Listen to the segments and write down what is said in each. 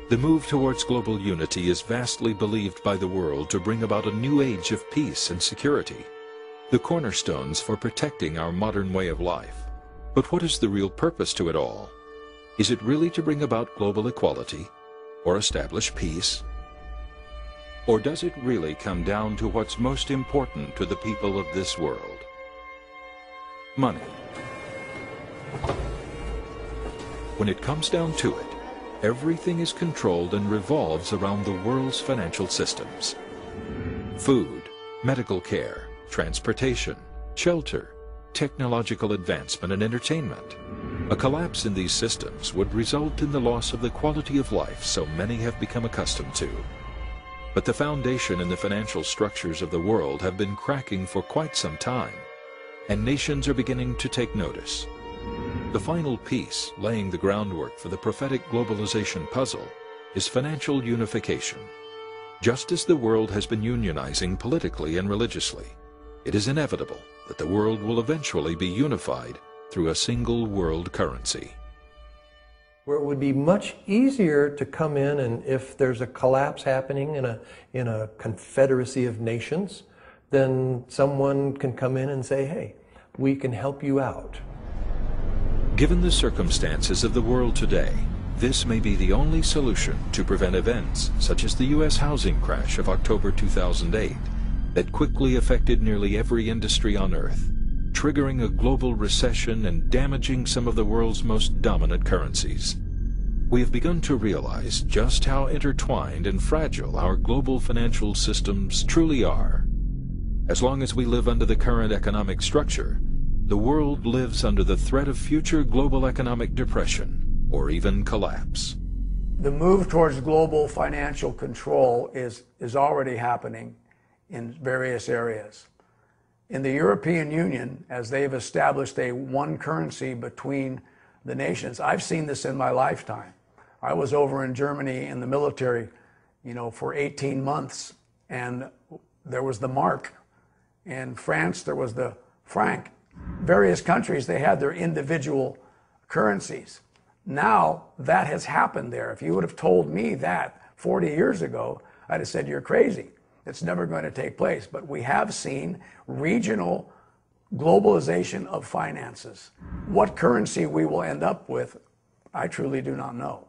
The move towards global unity is vastly believed by the world to bring about a new age of peace and security, the cornerstones for protecting our modern way of life. But what is the real purpose to it all? Is it really to bring about global equality or establish peace? Or does it really come down to what's most important to the people of this world? Money. When it comes down to it, everything is controlled and revolves around the world's financial systems. Food, medical care, transportation, shelter, technological advancement and entertainment. A collapse in these systems would result in the loss of the quality of life so many have become accustomed to. But the foundation and the financial structures of the world have been cracking for quite some time, and nations are beginning to take notice. The final piece, laying the groundwork for the prophetic globalization puzzle, is financial unification. Just as the world has been unionizing politically and religiously, it is inevitable that the world will eventually be unified through a single world currency. Where it would be much easier to come in, and if there's a collapse happening in a confederacy of nations, then someone can come in and say, hey, we can help you out. Given the circumstances of the world today, this may be the only solution to prevent events such as the U.S. housing crash of October 2008 that quickly affected nearly every industry on Earth, triggering a global recession and damaging some of the world's most dominant currencies. We have begun to realize just how intertwined and fragile our global financial systems truly are. As long as we live under the current economic structure, the world lives under the threat of future global economic depression or even collapse. The move towards global financial control is already happening in various areas. In the European Union, as they've established a one currency between the nations, I've seen this in my lifetime. I was over in Germany in the military, for 18 months, and there was the mark. In France, there was the franc. Various countries, they had their individual currencies. Now that has happened there. If you would have told me that 40 years ago, I'd have said, you're crazy. It's never going to take place. But we have seen regional globalization of finances. What currency we will end up with, I truly do not know.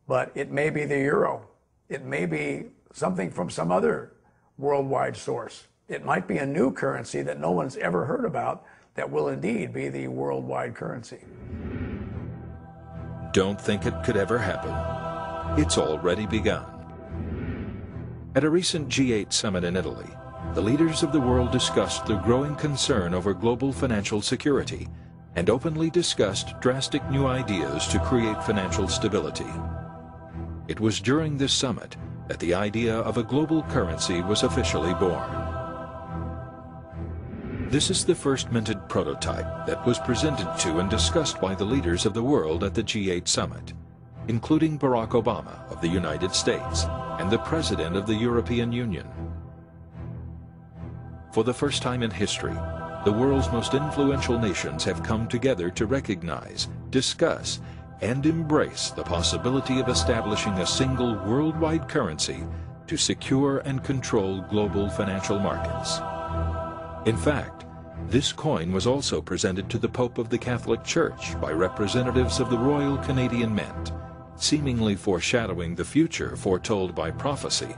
But it may be the euro. It may be something from some other worldwide source. It might be a new currency that no one's ever heard about that will indeed be the worldwide currency. Don't think it could ever happen. It's already begun. At a recent G8 summit in Italy, the leaders of the world discussed their growing concern over global financial security and openly discussed drastic new ideas to create financial stability. It was during this summit that the idea of a global currency was officially born. This is the first minted prototype that was presented to and discussed by the leaders of the world at the G8 summit, including Barack Obama of the United States and the President of the European Union. For the first time in history, the world's most influential nations have come together to recognize, discuss, and embrace the possibility of establishing a single worldwide currency to secure and control global financial markets. In fact, this coin was also presented to the Pope of the Catholic Church by representatives of the Royal Canadian Mint, seemingly foreshadowing the future foretold by prophecy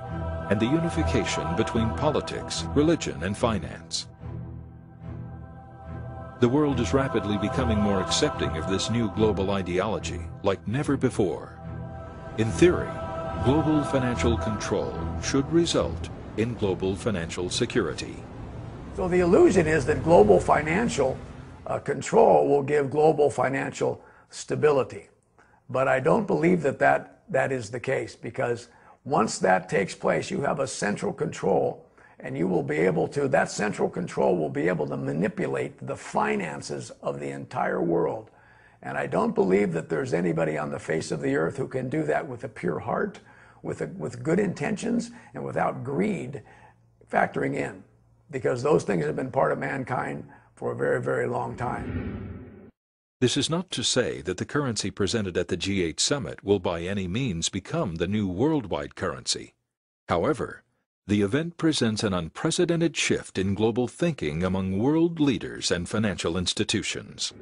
and the unification between politics, religion, and finance. The world is rapidly becoming more accepting of this new global ideology like never before. In theory, global financial control should result in global financial security. So the illusion is that global financial control will give global financial stability. But I don't believe that is the case, because once that takes place, you have a central control, and you will be able to, that central control will be able to manipulate the finances of the entire world. And I don't believe that there's anybody on the face of the earth who can do that with a pure heart, with good intentions, and without greed factoring in, because those things have been part of mankind for a very, very long time. This is not to say that the currency presented at the G8 summit will by any means become the new worldwide currency. However, the event presents an unprecedented shift in global thinking among world leaders and financial institutions.